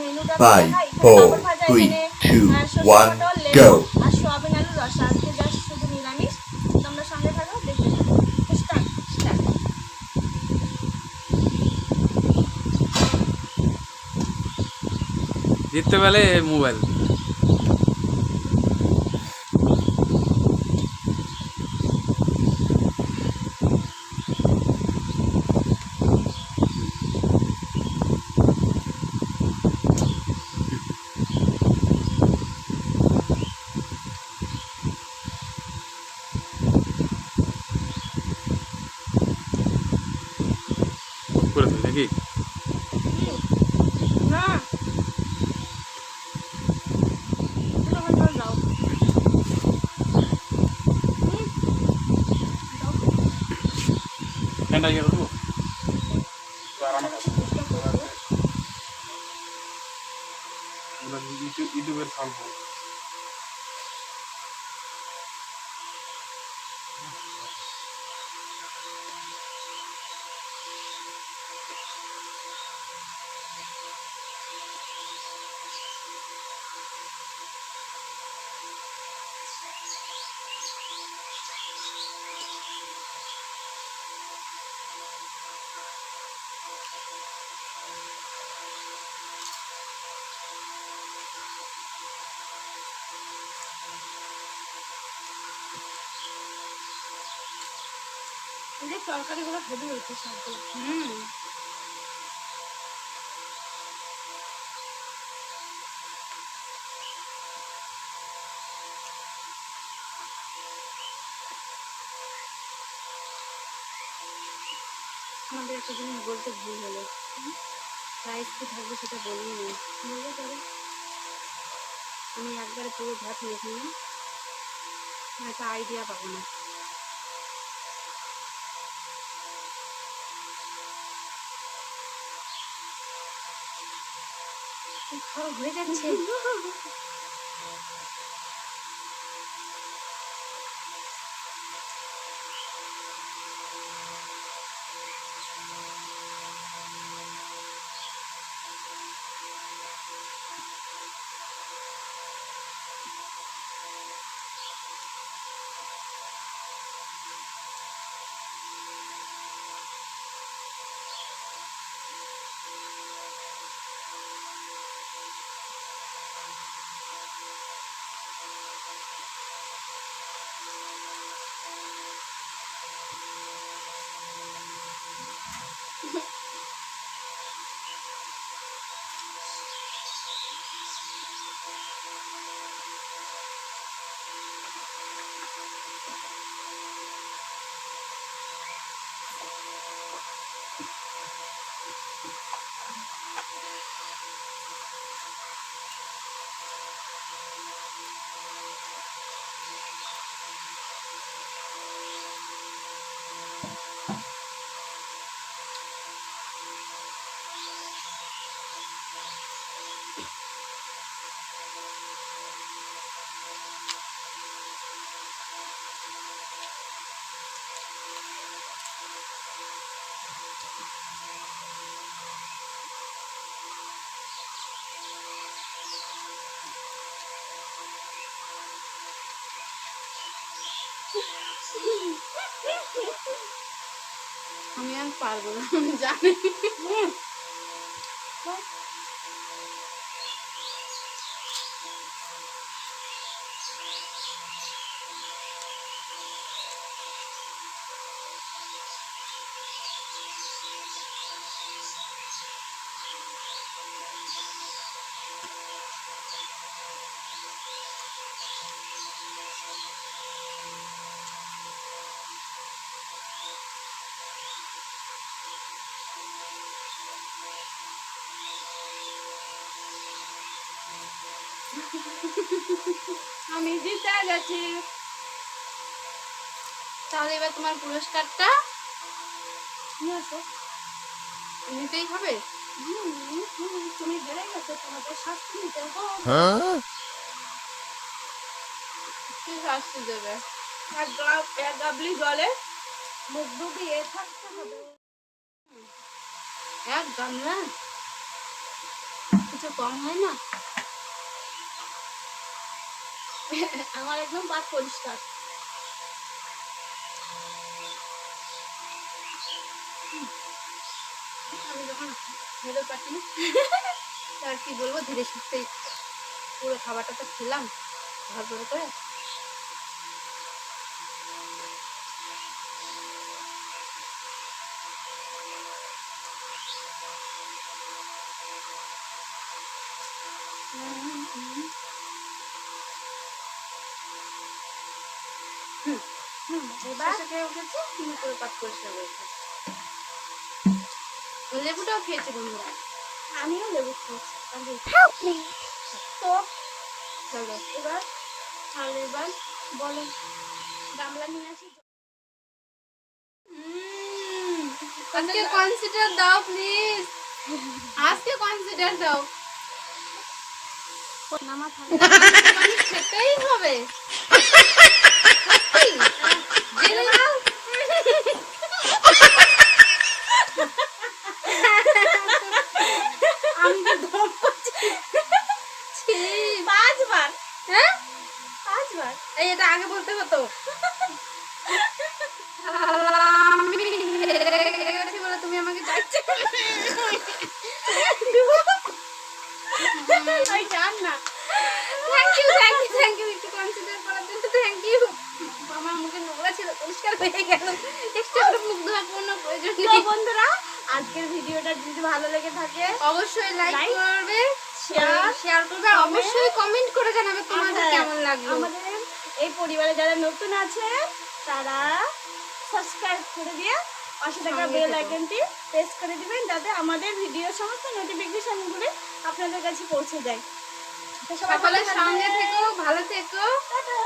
5, 4, 3, 2, 1, go. আর soybean আলুর রসা। আজকে জাস্ট শুধু নিরামিষ। তোমরা সঙ্গে থাকো, দেখতে থাকো। Start start. জিততে পারলে মোবাইল। করে দিই নাকি? না জল দাও। ফ্যানটা ইয়ে করবো আরাম ইউটিউবের সাউন্ড। এই যে তরকারিগুলো হেভি হয়েছে সবগুলো। আমাদের একটা জিনিস বলতে ভুল হলো, রাইস কি থাকবে সেটা বলেই নেই। বুঝতে পারে আমি একবারে পুরো ভাত মেখে নিই, একটা আইডিয়া পাবো না। খাওয়া হয়ে যাচ্ছে। আমি আর পারবো না, আমি জানি। আমি জিতে গেছি। তাহলে এবার তোমার পুরস্কারটা নিয়ে আসো। নিতেই হবে। তুমি হেরে গেছো, তোমাদের শাস্তি নিতে হবে। কি শাস্তি দেবে? এক গাবলি জলে মুখ ডুবিয়ে থাকতে হবে। এক গামলা কিছু কম হয় না। আমার একদম পাত পরিষ্কার। আমি যখন খেতে পারছি না আর কি বলবো, ধীরে সুস্থে পুরো খাবারটা তো খেলাম ভাত বড় করে। এবার খেয়ে উঠেছে, কিন্তু পুরো পাত পরিষ্কার হয়েছে। লেবুটাও খেয়েছে বন্ধুরা, আমিও লেবু খেয়েছি। তো চলো এবার তাহলে এবার বলো, গামলা নিয়ে আসি। আজকে কনসিডার দাও প্লিজ, আজকে কনসিডার দাও। নামা থাকবে পানি খেতেই হবে। আমি তো দম পাচ্ছি 5 বার। হ্যাঁ 5 বার। এই এটা আগে বলতে হতো। আমি গেছি বলে তুমি আমাকে যাচ্ছে। এই জান না। থ্যাংক ইউ একটু কনসিডার করার জন্য থ্যাংক ইউ। আমার মুখে নোংরা ছিল, পরিষ্কার হয়ে গেল। এক্সট্রা করে মুখ ধোয়ার কোনো প্রয়োজন নেই। বন্ধুরা আজকের ভিডিওটা যদি ভালো লেগে থাকে অবশ্যই লাইক করবে, শেয়ার করবে, আর অবশ্যই কমেন্ট করে জানাবে তোমাদের কেমন লাগলো। আমাদের এই পরিবারে যারা নতুন আছে তারা সাবস্ক্রাইব করে দিয়ে পাশে থাকা বেল আইকনটি প্রেস করে দিবেন, যাতে আমাদের ভিডিও সমস্ত নোটিফিকেশনগুলো আপনাদের কাছে পৌঁছে যায়। সকলের সঙ্গে থেকো, ভালো থেকো, টাটা।